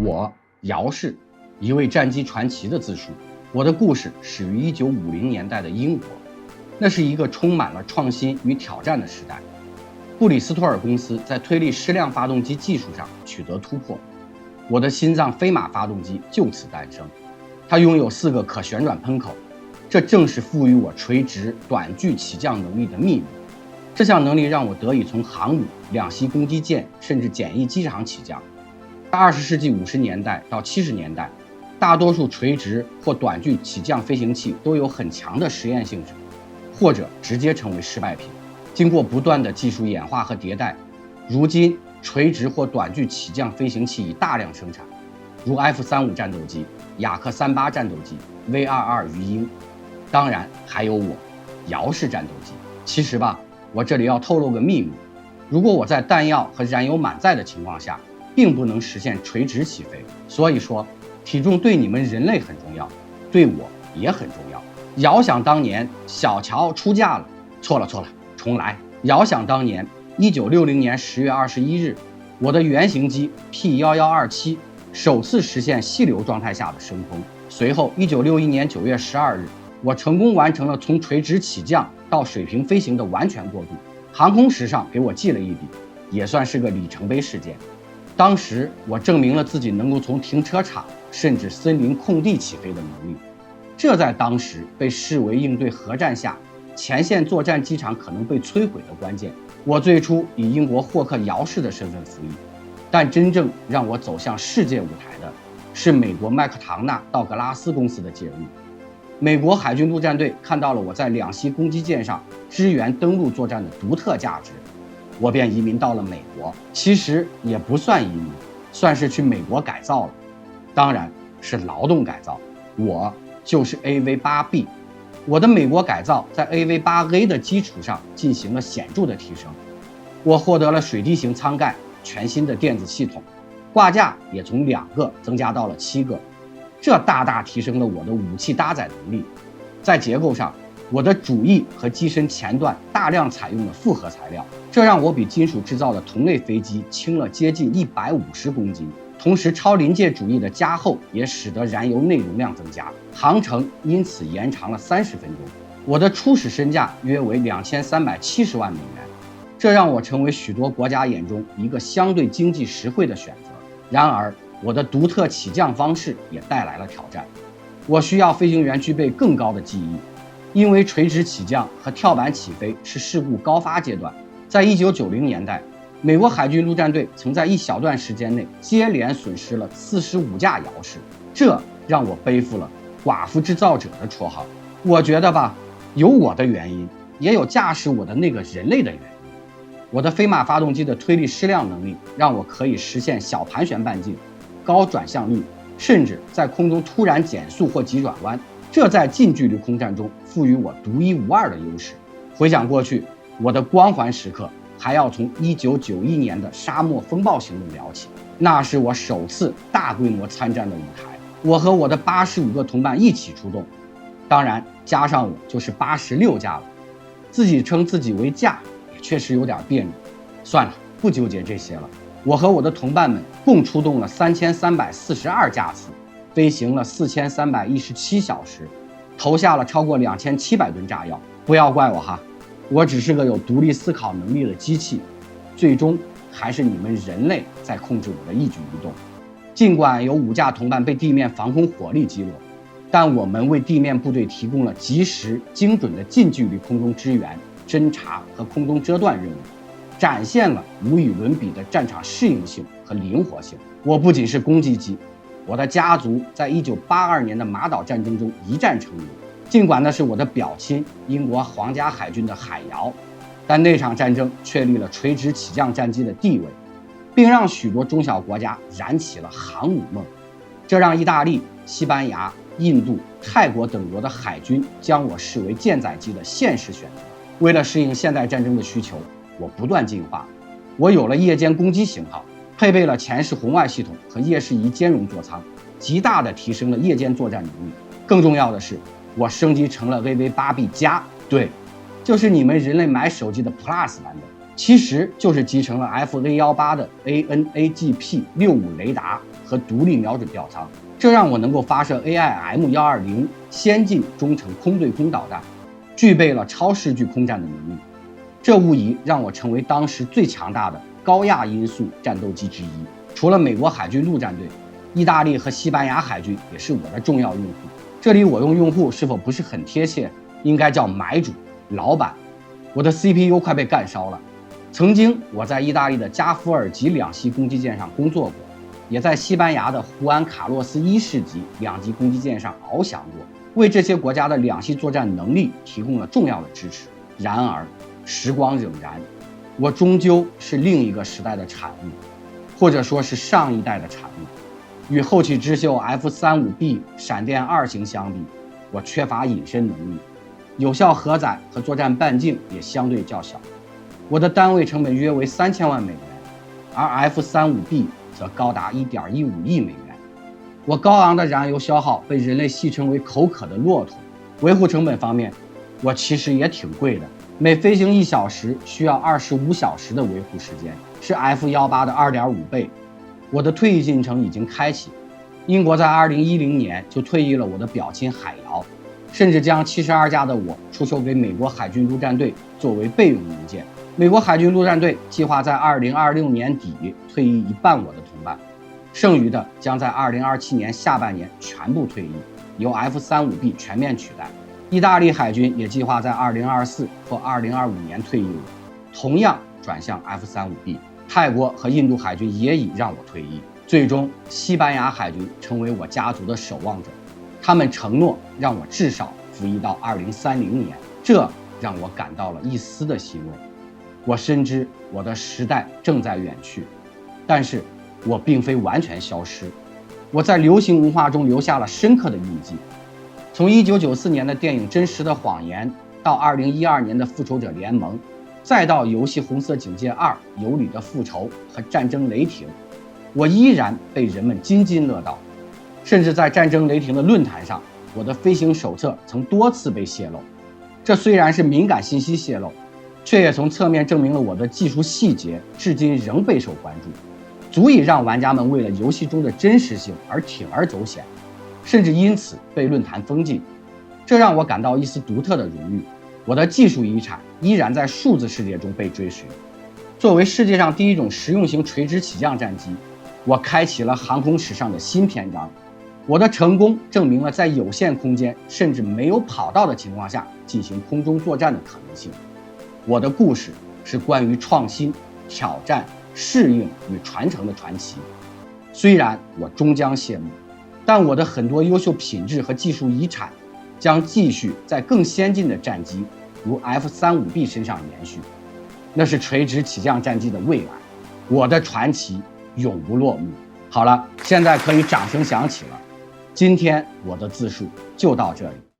我姚氏，一位战机传奇的自述。我的故事始于1950年代的英国，那是一个充满了创新与挑战的时代。布里斯托尔公司在推力矢量发动机技术上取得突破，我的心脏飞马发动机就此诞生。它拥有4个可旋转喷口，这正是赋予我垂直短距起降能力的秘密。这项能力让我得以从航母、两栖攻击舰甚至简易机场起降。在20世纪50年代到70年代，大多数垂直或短距起降飞行器都有很强的实验性质，或者直接成为失败品。经过不断的技术演化和迭代，如今垂直或短距起降飞行器已大量生产，如 F-35战斗机、雅克38战斗机、V-22鱼鹰，当然还有我姚氏战斗机。其实吧，我这里要透露个秘密，如果我在弹药和燃油满载的情况下，并不能实现垂直起飞。所以说，体重对你们人类很重要，对我也很重要。遥想当年，小乔出嫁了。错了，重来。遥想当年，1960年10月21日，我的原型机 P1127 首次实现细流状态下的升空。随后，1961年9月12日，我成功完成了从垂直起降到水平飞行的完全过渡。航空史上给我记了一笔，也算是个里程碑事件。当时我证明了自己能够从停车场甚至森林空地起飞的能力，这在当时被视为应对核战下前线作战机场可能被摧毁的关键。我最初以英国霍克姚氏的身份服役，但真正让我走向世界舞台的是美国麦克唐纳道格拉斯公司的介入。美国海军陆战队看到了我在两栖攻击舰上支援登陆作战的独特价值，我便移民到了美国。其实也不算移民，算是去美国改造了，当然是劳动改造。我就是 AV-8B， 我的美国改造在 AV-8A 的基础上进行了显著的提升。我获得了水滴型舱盖、全新的电子系统，挂架也从2个增加到了7个，这大大提升了我的武器搭载能力。在结构上，我的主翼和机身前段大量采用了复合材料，这让我比金属制造的同类飞机轻了接近150公斤。同时，超临界主翼的加厚也使得燃油内容量增加，航程因此延长了30分钟。我的初始身价约为2370万美元，这让我成为许多国家眼中一个相对经济实惠的选择。然而，我的独特起降方式也带来了挑战，我需要飞行员具备更高的记忆。因为垂直起降和跳板起飞是事故高发阶段，在1990年代，美国海军陆战队曾在一小段时间内接连损失了45架姚氏，这让我背负了寡妇制造者的绰号。我觉得吧，有我的原因，也有驾驶我的那个人类的原因。我的飞马发动机的推力矢量能力让我可以实现小盘旋半径、高转向率，甚至在空中突然减速或急转弯，这在近距离空战中赋予我独一无二的优势。回想过去，我的光环时刻还要从1991年的沙漠风暴行动聊起，那是我首次大规模参战的舞台。我和我的85个同伴一起出动，当然加上我就是86架了。自己称自己为架也确实有点别扭，算了，不纠结这些了。我和我的同伴们共出动了3342架次，飞行了4317小时，投下了超过2700吨炸药。不要怪我哈，我只是个有独立思考能力的机器，最终还是你们人类在控制我的一举一动。尽管有5架同伴被地面防空火力击落，但我们为地面部队提供了及时精准的近距离空中支援、侦察和空中遮断任务，展现了无与伦比的战场适应性和灵活性。我不仅是攻击机，我的家族在1982年的马岛战争中一战成名。尽管那是我的表亲英国皇家海军的海摇，但那场战争确立了垂直起降战机的地位，并让许多中小国家燃起了航母梦。这让意大利、西班牙、印度、泰国等国的海军将我视为舰载机的现实选择。为了适应现代战争的需求，我不断进化。我有了夜间攻击型号，配备了前视红外系统和夜视仪兼容座舱，极大地提升了夜间作战能力。更重要的是，我升级成了 AV-8B 加，对，就是你们人类买手机的 Plus 版本，其实就是集成了 FA-18的 ANAGP-65雷达和和独立瞄准吊舱，这让我能够发射 AIM-120先进中程空对空导弹，具备了超视距空战的能力。这无疑让我成为当时最强大的高亚音速战斗机之一。除了美国海军陆战队，意大利和西班牙海军也是我的重要用户。这里我用用户是否不是很贴切，应该叫买主、老板。我的 CPU 快被干烧了。曾经我在意大利的加夫尔级两栖攻击舰上工作过，也在西班牙的胡安卡洛斯一世级两级攻击舰上翱翔过，为这些国家的两栖作战能力提供了重要的支持。然而时光荏苒，我终究是另一个时代的产物，或者说是上一代的产物。与后起之秀 F-35B 闪电2型相比，我缺乏隐身能力，有效荷载和作战半径也相对较小。我的单位成本约为3000万美元，而 F-35B 则高达1.15亿美元。我高昂的燃油消耗被人类戏称为口渴的骆驼。维护成本方面，我其实也挺贵的，每飞行1小时需要25小时的维护时间，是 F-18的2.5倍。我的退役进程已经开启，英国在2010年就退役了我的表亲海瑶，甚至将72架的我出售给美国海军陆战队作为备用零件。美国海军陆战队计划在2026年底退役一半我的同伴，剩余的将在2027年下半年全部退役，由 F-35B 全面取代。意大利海军也计划在2024或2025年退役我，同样转向 F-35B。泰国和印度海军也已让我退役。最终，西班牙海军成为我家族的守望者，他们承诺让我至少服役到2030年，这让我感到了一丝的欣慰。我深知我的时代正在远去，但是我并非完全消失。我在流行文化中留下了深刻的印记。从1994年的电影《真实的谎言》到2012年的《复仇者联盟》，再到游戏《红色警戒2》、《有理的复仇》和《战争雷霆》，我依然被人们津津乐道。甚至在《战争雷霆》的论坛上，我的飞行手册曾多次被泄露。这虽然是敏感信息泄露，却也从侧面证明了我的技术细节至今仍备受关注，足以让玩家们为了游戏中的真实性而铤而走险，甚至因此被论坛封禁。这让我感到一丝独特的荣誉。我的技术遗产依然在数字世界中被追寻。作为世界上第一种实用型垂直起降战机，我开启了航空史上的新篇章。我的成功证明了在有限空间甚至没有跑道的情况下进行空中作战的可能性。我的故事是关于创新、挑战、适应与传承的传奇。虽然我终将谢幕，但我的很多优秀品质和技术遗产将继续在更先进的战机如 F-35B 身上延续，那是垂直起降战机的未来。我的传奇永不落幕。好了，现在可以掌声响起了。今天我的自述就到这里。